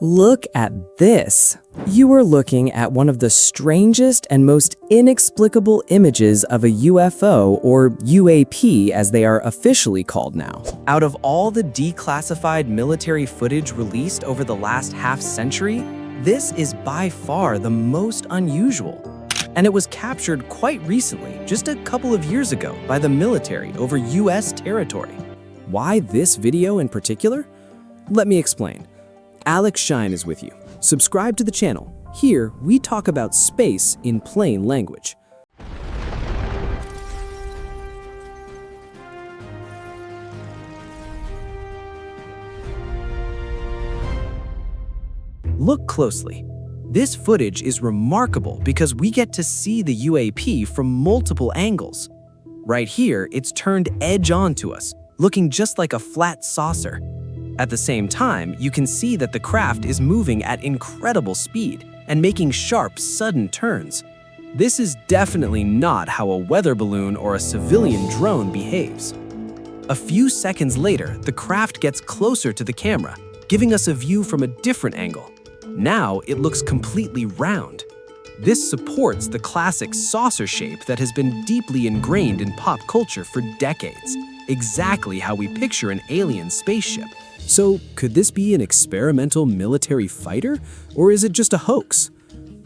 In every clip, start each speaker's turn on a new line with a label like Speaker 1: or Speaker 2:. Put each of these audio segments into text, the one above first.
Speaker 1: Look at this. You are looking at one of the strangest and most inexplicable images of a UFO, or UAP as they are officially called now. Out of all the declassified military footage released over the last half-century, this is by far the most unusual. And it was captured quite recently, just a couple of years ago, by the military over US territory. Why this video in particular? Let me explain. Alex Shine is with you. Subscribe to the channel. Here, we talk about space in plain language. Look closely. This footage is remarkable because we get to see the UAP from multiple angles. Right here, it's turned edge on to us, looking just like a flat saucer. At the same time, you can see that the craft is moving at incredible speed and making sharp, sudden turns. This is definitely not how a weather balloon or a civilian drone behaves. A few seconds later, the craft gets closer to the camera, giving us a view from a different angle. Now it looks completely round. This supports the classic saucer shape that has been deeply ingrained in pop culture for decades, exactly how we picture an alien spaceship. So, could this be an experimental military fighter, or is it just a hoax?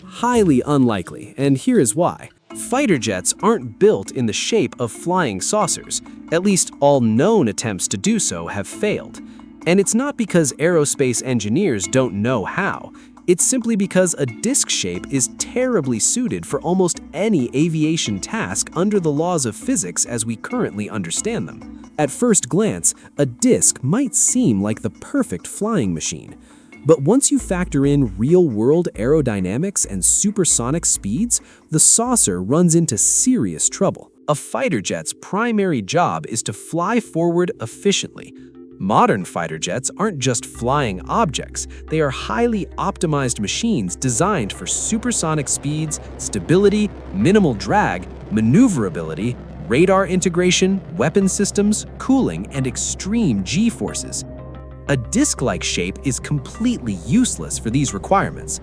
Speaker 1: Highly unlikely, and here is why. Fighter jets aren't built in the shape of flying saucers. At least all known attempts to do so have failed. And it's not because aerospace engineers don't know how. It's simply because a disc shape is terribly suited for almost any aviation task under the laws of physics as we currently understand them. At first glance, a disc might seem like the perfect flying machine. But once you factor in real-world aerodynamics and supersonic speeds, the saucer runs into serious trouble. A fighter jet's primary job is to fly forward efficiently. Modern fighter jets aren't just flying objects, they are highly optimized machines designed for supersonic speeds, stability, minimal drag, maneuverability, radar integration, weapon systems, cooling, and extreme G-forces. A disc-like shape is completely useless for these requirements.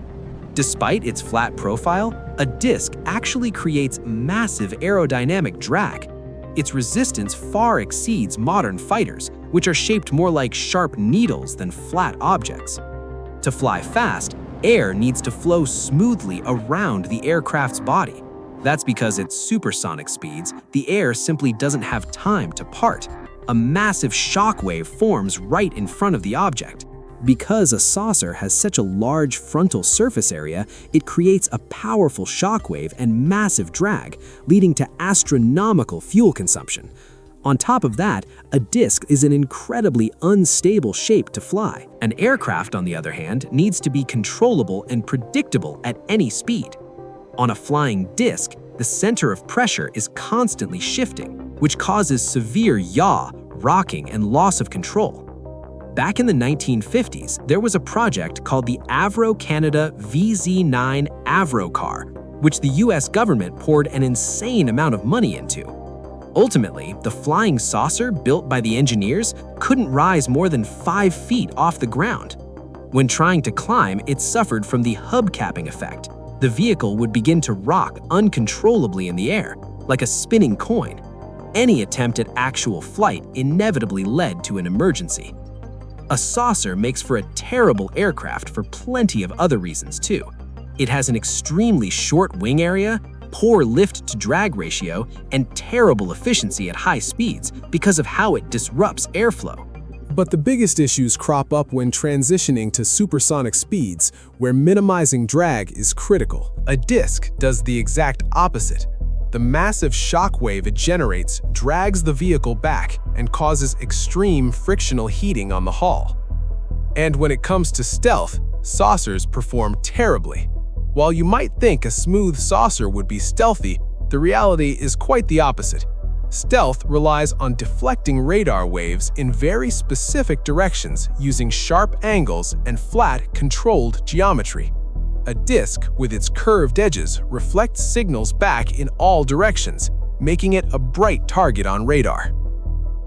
Speaker 1: Despite its flat profile, a disc actually creates massive aerodynamic drag. Its resistance far exceeds modern fighters, which are shaped more like sharp needles than flat objects. To fly fast, air needs to flow smoothly around the aircraft's body. That's because at supersonic speeds, the air simply doesn't have time to part. A massive shock wave forms right in front of the object. Because a saucer has such a large frontal surface area, it creates a powerful shock wave and massive drag, leading to astronomical fuel consumption. On top of that, a disc is an incredibly unstable shape to fly. An aircraft, on the other hand, needs to be controllable and predictable at any speed. On a flying disc, the center of pressure is constantly shifting, which causes severe yaw, rocking, and loss of control. Back in the 1950s, there was a project called the Avro Canada VZ9 Avro car, which the US government poured an insane amount of money into. Ultimately, the flying saucer built by the engineers couldn't rise more than 5 feet off the ground. When trying to climb, it suffered from the hubcapping effect. The vehicle would begin to rock uncontrollably in the air, like a spinning coin. Any attempt at actual flight inevitably led to an emergency. A saucer makes for a terrible aircraft for plenty of other reasons too. It has an extremely short wing area, poor lift-to-drag ratio, and terrible efficiency at high speeds because of how it disrupts airflow.
Speaker 2: But the biggest issues crop up when transitioning to supersonic speeds, where minimizing drag is critical. A disc does the exact opposite. The massive shock wave it generates drags the vehicle back and causes extreme frictional heating on the hull. And when it comes to stealth, saucers perform terribly. While you might think a smooth saucer would be stealthy, the reality is quite the opposite. Stealth relies on deflecting radar waves in very specific directions using sharp angles and flat, controlled geometry. A disc with its curved edges reflects signals back in all directions, making it a bright target on radar.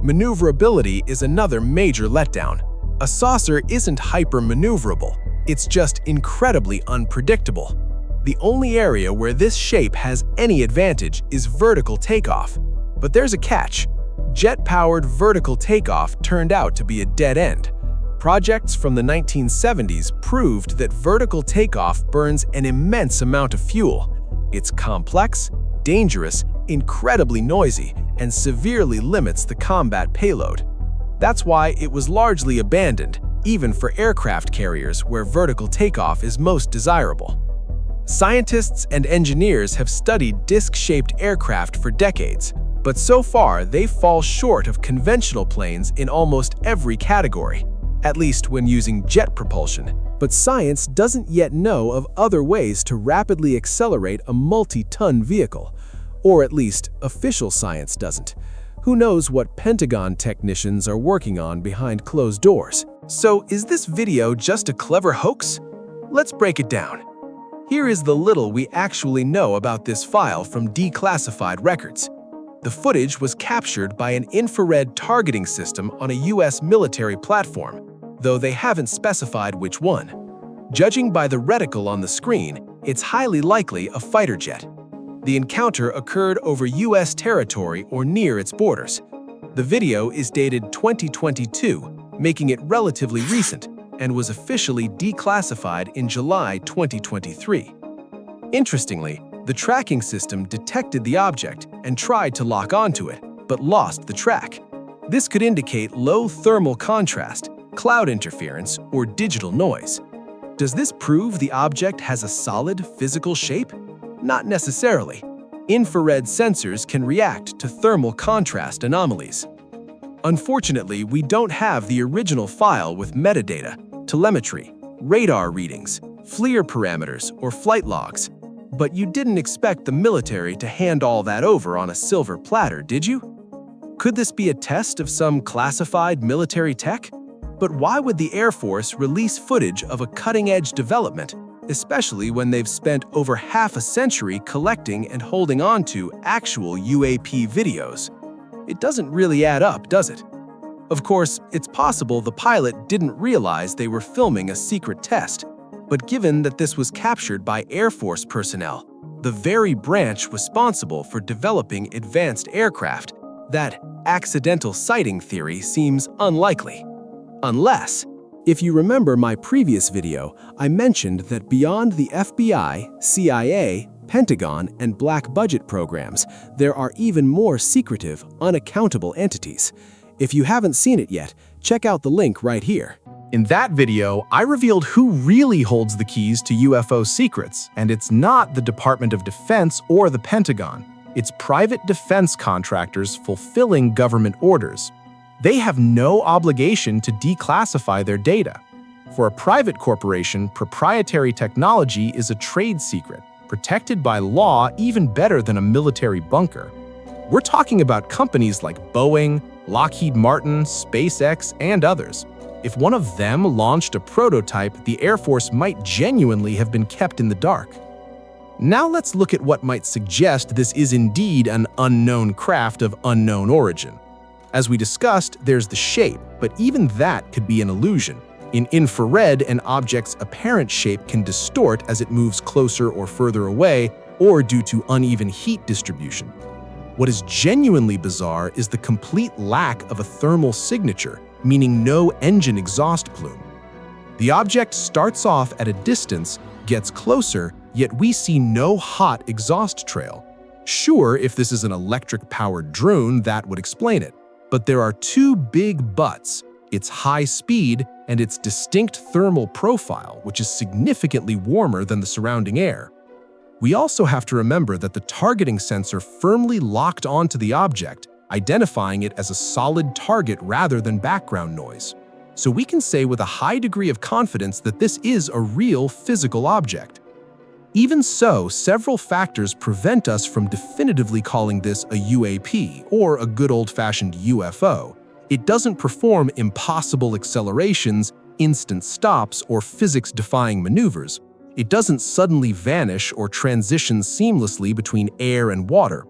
Speaker 2: Maneuverability is another major letdown. A saucer isn't hyper-maneuverable. It's just incredibly unpredictable. The only area where this shape has any advantage is vertical takeoff. But there's a catch. Jet-powered vertical takeoff turned out to be a dead end. Projects from the 1970s proved that vertical takeoff burns an immense amount of fuel. It's complex, dangerous, incredibly noisy, and severely limits the combat payload. That's why it was largely abandoned, even for aircraft carriers where vertical takeoff is most desirable. Scientists and engineers have studied disc-shaped aircraft for decades, but so far they fall short of conventional planes in almost every category, at least when using jet propulsion. But science doesn't yet know of other ways to rapidly accelerate a multi-ton vehicle, or at least official science doesn't. Who knows what Pentagon technicians are working on behind closed doors? So is this video just a clever hoax? Let's break it down. Here is the little we actually know about this file from declassified records. The footage was captured by an infrared targeting system on a US military platform, though they haven't specified which one. Judging by the reticle on the screen, it's highly likely a fighter jet. The encounter occurred over US territory or near its borders. The video is dated 2022, making it relatively recent, and was officially declassified in July 2023. Interestingly, the tracking system detected the object and tried to lock onto it, but lost the track. This could indicate low thermal contrast, cloud interference, or digital noise. Does this prove the object has a solid physical shape? Not necessarily. Infrared sensors can react to thermal contrast anomalies. Unfortunately, we don't have the original file with metadata, telemetry, radar readings, FLIR parameters, or flight logs. But you didn't expect the military to hand all that over on a silver platter, did you? Could this be a test of some classified military tech? But why would the Air Force release footage of a cutting-edge development, especially when they've spent over half a century collecting and holding on to actual UAP videos? It doesn't really add up, does it? Of course, it's possible the pilot didn't realize they were filming a secret test, but given that this was captured by Air Force personnel, the very branch responsible for developing advanced aircraft, that accidental sighting theory seems unlikely. Unless, if you remember my previous video, I mentioned that beyond the FBI, CIA, Pentagon, and black budget programs, there are even more secretive, unaccountable entities. If you haven't seen it yet, check out the link right here.
Speaker 3: In that video, I revealed who really holds the keys to UFO secrets, and it's not the Department of Defense or the Pentagon. It's private defense contractors fulfilling government orders. They have no obligation to declassify their data. For a private corporation, proprietary technology is a trade secret, protected by law even better than a military bunker. We're talking about companies like Boeing, Lockheed Martin, SpaceX, and others. If one of them launched a prototype, the Air Force might genuinely have been kept in the dark. Now let's look at what might suggest this is indeed an unknown craft of unknown origin. As we discussed, there's the shape, but even that could be an illusion. In infrared, an object's apparent shape can distort as it moves closer or further away, or due to uneven heat distribution. What is genuinely bizarre is the complete lack of a thermal signature, meaning no engine exhaust plume. The object starts off at a distance, gets closer, yet we see no hot exhaust trail. Sure, if this is an electric-powered drone, that would explain it. But there are two big buts: its high speed and its distinct thermal profile, which is significantly warmer than the surrounding air. We also have to remember that the targeting sensor firmly locked onto the object, identifying it as a solid target rather than background noise. So we can say with a high degree of confidence that this is a real physical object. Even so, several factors prevent us from definitively calling this a UAP or a good old-fashioned UFO. It doesn't perform impossible accelerations, instant stops, or physics-defying maneuvers. It doesn't suddenly vanish or transition seamlessly between air and water.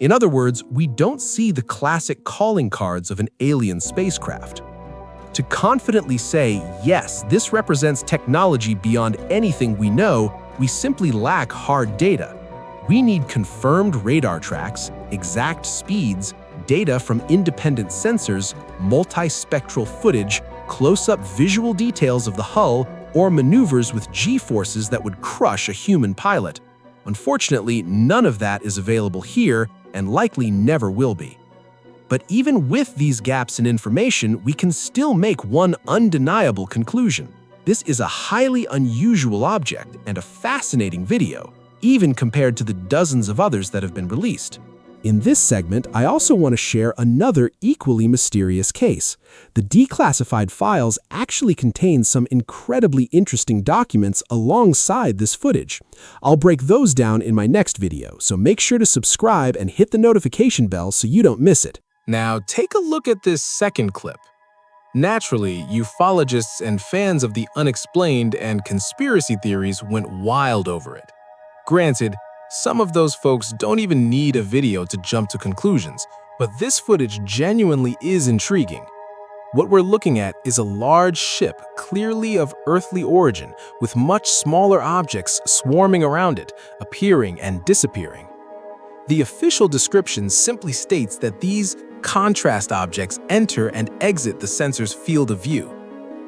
Speaker 3: In other words, we don't see the classic calling cards of an alien spacecraft. To confidently say, yes, this represents technology beyond anything we know, we simply lack hard data. We need confirmed radar tracks, exact speeds, data from independent sensors, multispectral footage, close-up visual details of the hull, or maneuvers with G-forces that would crush a human pilot. Unfortunately, none of that is available here and likely never will be. But even with these gaps in information, we can still make one undeniable conclusion. This is a highly unusual object and a fascinating video, even compared to the dozens of others that have been released.
Speaker 2: In this segment, I also want to share another equally mysterious case. The declassified files actually contain some incredibly interesting documents alongside this footage. I'll break those down in my next video, so make sure to subscribe and hit the notification bell so you don't miss it.
Speaker 3: Now, take a look at this second clip. Naturally, ufologists and fans of the unexplained and conspiracy theories went wild over it. Granted, some of those folks don't even need a video to jump to conclusions, but this footage genuinely is intriguing. What we're looking at is a large ship clearly of earthly origin, with much smaller objects swarming around it, appearing and disappearing. The official description simply states that these contrast objects enter and exit the sensor's field of view.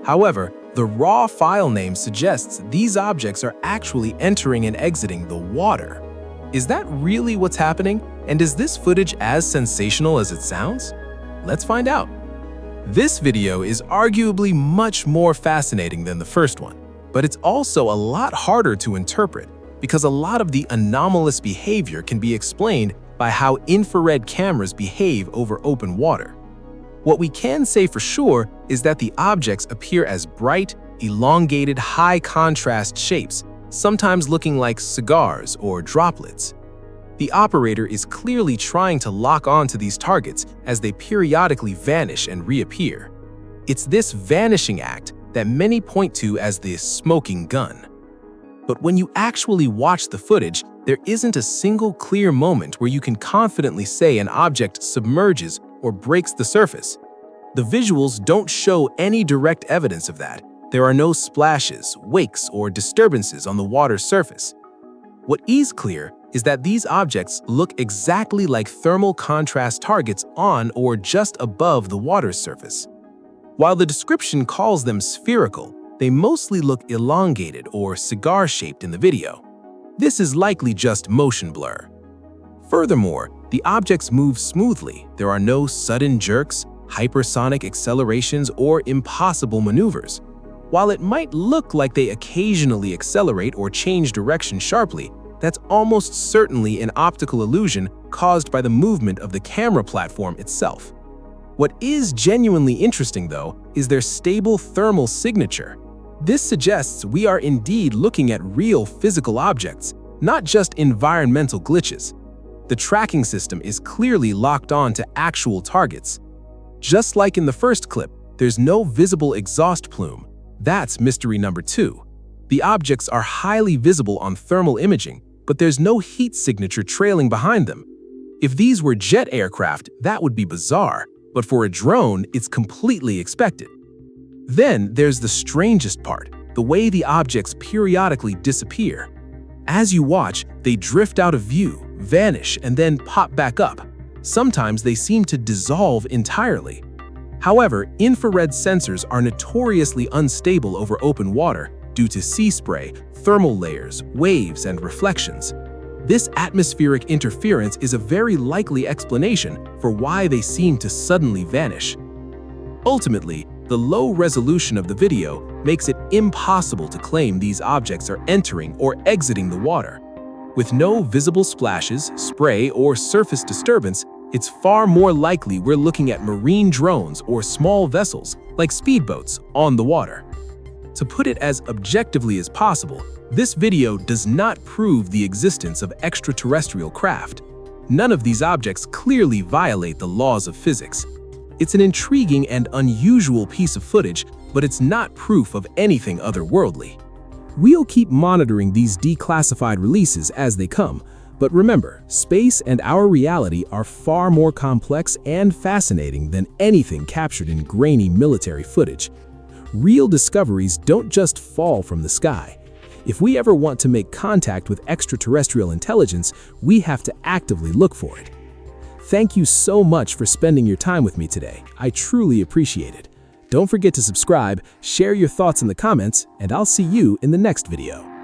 Speaker 3: However, the raw file name suggests these objects are actually entering and exiting the water. Is that really what's happening? And is this footage as sensational as it sounds? Let's find out. This video is arguably much more fascinating than the first one, but it's also a lot harder to interpret because a lot of the anomalous behavior can be explained by how infrared cameras behave over open water. What we can say for sure is that the objects appear as bright, elongated, high-contrast shapes, sometimes looking like cigars or droplets. The operator is clearly trying to lock on to these targets as they periodically vanish and reappear. It's this vanishing act that many point to as the smoking gun. But when you actually watch the footage, there isn't a single clear moment where you can confidently say an object submerges or breaks the surface. The visuals don't show any direct evidence of that. There are no splashes, wakes, or disturbances on the water's surface. What is clear is that these objects look exactly like thermal contrast targets on or just above the water's surface. While the description calls them spherical, they mostly look elongated or cigar-shaped in the video. This is likely just motion blur. Furthermore, the objects move smoothly. There are no sudden jerks, hypersonic accelerations, or impossible maneuvers. While it might look like they occasionally accelerate or change direction sharply, that's almost certainly an optical illusion caused by the movement of the camera platform itself. What is genuinely interesting, though, is their stable thermal signature. This suggests we are indeed looking at real physical objects, not just environmental glitches. The tracking system is clearly locked on to actual targets. Just like in the first clip, there's no visible exhaust plume. That's mystery number 2. The objects are highly visible on thermal imaging, but there's no heat signature trailing behind them. If these were jet aircraft, that would be bizarre, but for a drone, it's completely expected. Then there's the strangest part, the way the objects periodically disappear. As you watch, they drift out of view, vanish, and then pop back up. Sometimes they seem to dissolve entirely. However, infrared sensors are notoriously unstable over open water due to sea spray, thermal layers, waves, and reflections. This atmospheric interference is a very likely explanation for why they seem to suddenly vanish. Ultimately, the low resolution of the video makes it impossible to claim these objects are entering or exiting the water. With no visible splashes, spray, or surface disturbance, it's far more likely we're looking at marine drones or small vessels, like speedboats, on the water. To put it as objectively as possible, this video does not prove the existence of extraterrestrial craft. None of these objects clearly violate the laws of physics. It's an intriguing and unusual piece of footage, but it's not proof of anything otherworldly. We'll keep monitoring these declassified releases as they come,
Speaker 2: But remember, space and our reality are far more complex and fascinating than anything captured in grainy military footage. Real discoveries don't just fall from the sky. If we ever want to make contact with extraterrestrial intelligence, we have to actively look for it. Thank you so much for spending your time with me today. I truly appreciate it. Don't forget to subscribe, share your thoughts in the comments, and I'll see you in the next video.